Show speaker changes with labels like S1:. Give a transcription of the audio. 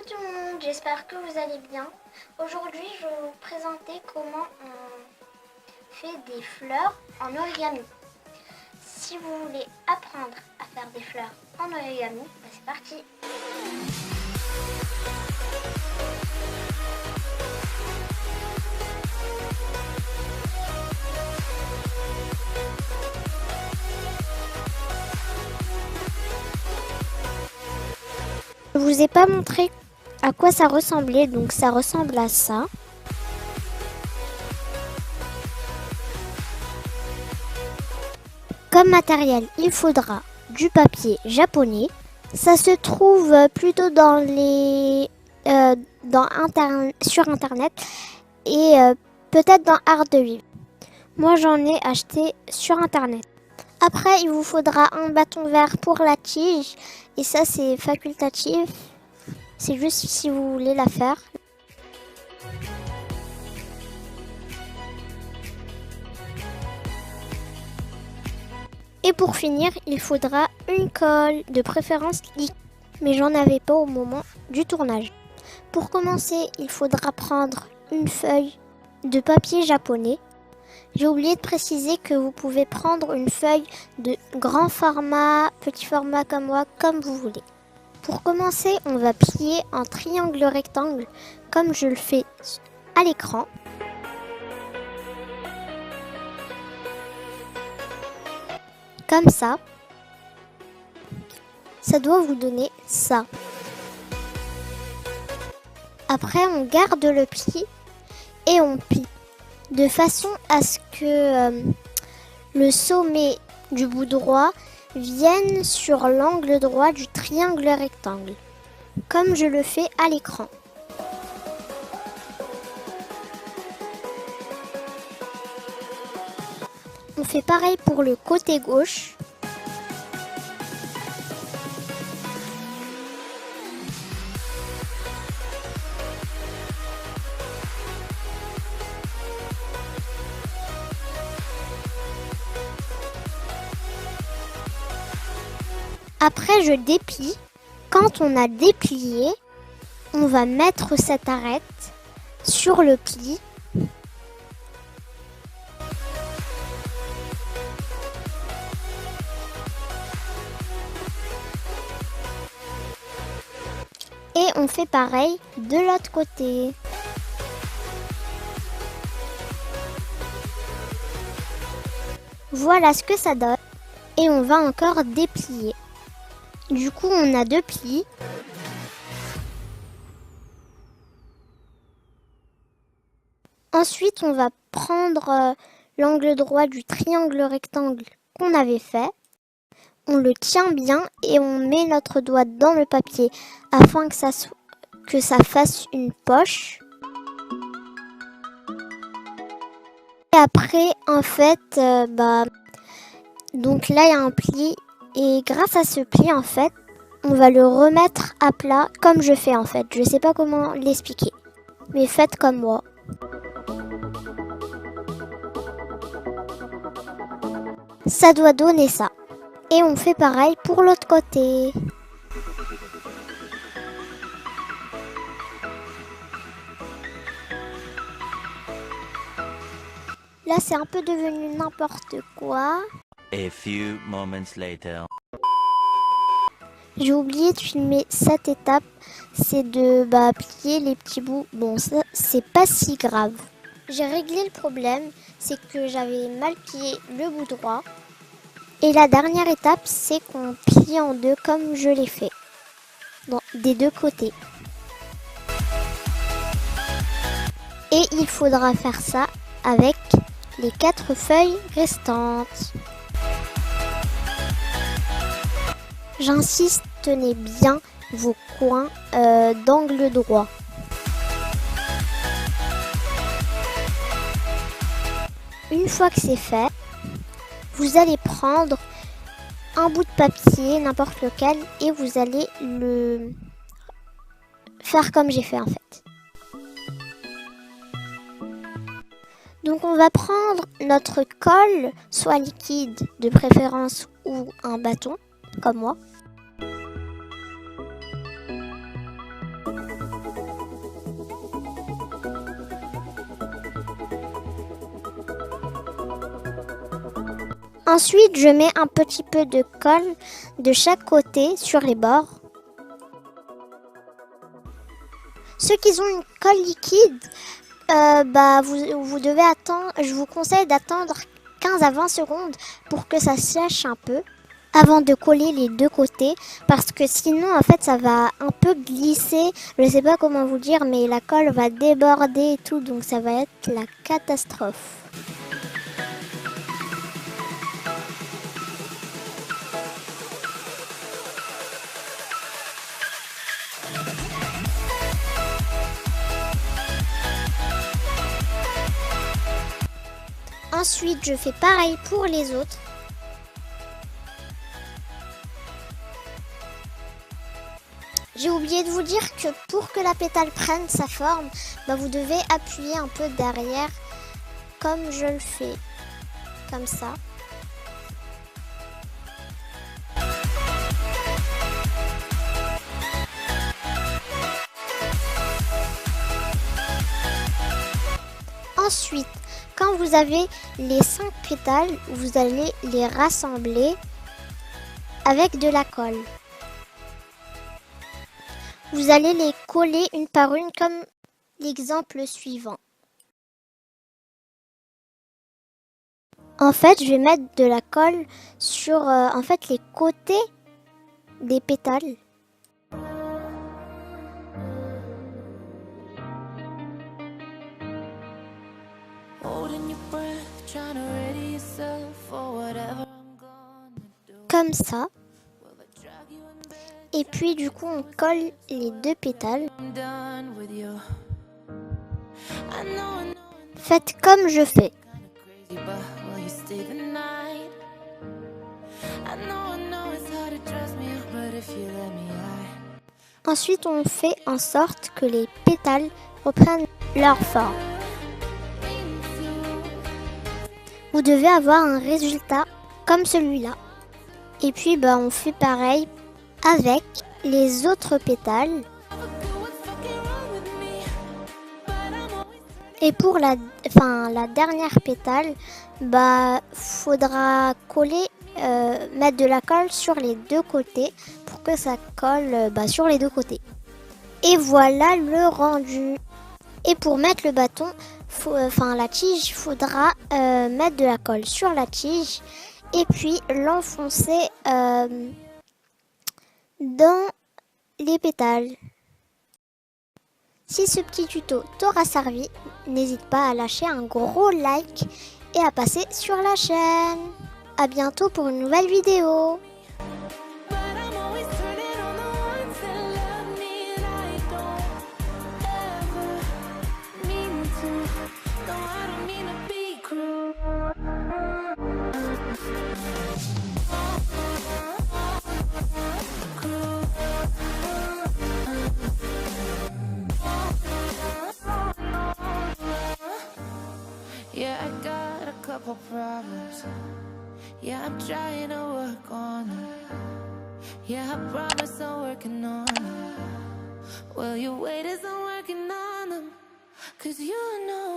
S1: tout le monde, j'espère que vous allez bien. Aujourd'hui, je vais vous présenter comment on fait des fleurs en origami. Si vous voulez apprendre à faire des fleurs en origami, c'est parti. Je vous ai pas montré à quoi ça ressemblait, donc ça ressemble à ça. Comme matériel, il faudra du papier japonais. Ça se trouve plutôt dans sur internet et peut-être dans Ardeville. Moi j'en ai acheté sur internet. Après, il vous faudra un bâton vert pour la tige et ça c'est facultatif. C'est juste si vous voulez la faire. Et pour finir, il faudra une colle, de préférence liquide, mais j'en avais pas au moment du tournage. Pour commencer, il faudra prendre une feuille de papier japonais. J'ai oublié de préciser que vous pouvez prendre une feuille de grand format, petit format comme moi, comme vous voulez. Pour commencer, on va plier en triangle rectangle, comme je le fais à l'écran. Comme ça. Ça doit vous donner ça. Après, on garde le pli et on plie de façon à ce que le sommet du bout droit vienne sur l'angle droit du triangle rectangle, comme je le fais à l'écran. On fait pareil pour le côté gauche. Après, je déplie. Quand on a déplié, on va mettre cette arête sur le pli. Et on fait pareil de l'autre côté. Voilà ce que ça donne. Et on va encore déplier. Du coup, on a deux plis. Ensuite, on va prendre l'angle droit du triangle rectangle qu'on avait fait. On le tient bien et on met notre doigt dans le papier afin que ça fasse une poche. Et après, en fait, donc là, il y a un pli. Et grâce à ce pli, en fait, on va le remettre à plat comme je fais en fait. Je sais pas comment l'expliquer, mais faites comme moi. Ça doit donner ça. Et on fait pareil pour l'autre côté. Là, c'est un peu devenu n'importe quoi.
S2: A few moments later.
S1: J'ai oublié de filmer cette étape, c'est de plier les petits bouts. Bon, ça, c'est pas si grave. J'ai réglé le problème, c'est que j'avais mal plié le bout droit. Et la dernière étape, c'est qu'on plie en deux comme je l'ai fait, des deux côtés. Et il faudra faire ça avec les 4 feuilles restantes. J'insiste, tenez bien vos coins d'angle droit. Une fois que c'est fait, vous allez prendre un bout de papier, n'importe lequel, et vous allez le faire comme j'ai fait en fait. Donc on va prendre notre colle, soit liquide de préférence ou un bâton, comme moi. Ensuite, je mets un petit peu de colle de chaque côté sur les bords. Ceux qui ont une colle liquide, vous devez attendre, je vous conseille d'attendre 15 à 20 secondes pour que ça sèche un peu avant de coller les deux côtés, parce que sinon en fait ça va un peu glisser, je sais pas comment vous dire, mais la colle va déborder et tout, donc ça va être la catastrophe. Ensuite, je fais pareil pour les autres. J'ai oublié de vous dire que pour que la pétale prenne sa forme, vous devez appuyer un peu derrière, comme je le fais, comme ça. Ensuite, quand vous avez les 5 pétales, vous allez les rassembler avec de la colle. Vous allez les coller une par une comme l'exemple suivant. En fait, je vais mettre de la colle sur les côtés des pétales. Comme ça. Et puis du coup on colle les deux pétales. Faites comme je fais. Ensuite on fait en sorte que les pétales reprennent leur forme. Vous devez avoir un résultat comme celui-là. Et puis on fait pareil avec les autres pétales. Et pour la dernière pétale, faudra coller, mettre de la colle sur les deux côtés pour que ça colle sur les deux côtés. Et voilà le rendu. Et pour mettre le bâton, la tige, il faudra mettre de la colle sur la tige et puis l'enfoncer dans les pétales. Si ce petit tuto t'aura servi, n'hésite pas à lâcher un gros like et à passer sur la chaîne. À bientôt pour une nouvelle vidéo.
S3: Yeah, I got a couple problems. Yeah, I'm trying to work on them. Yeah, I promise I'm working on them. Well, your weight isn't working on them. 'Cause you know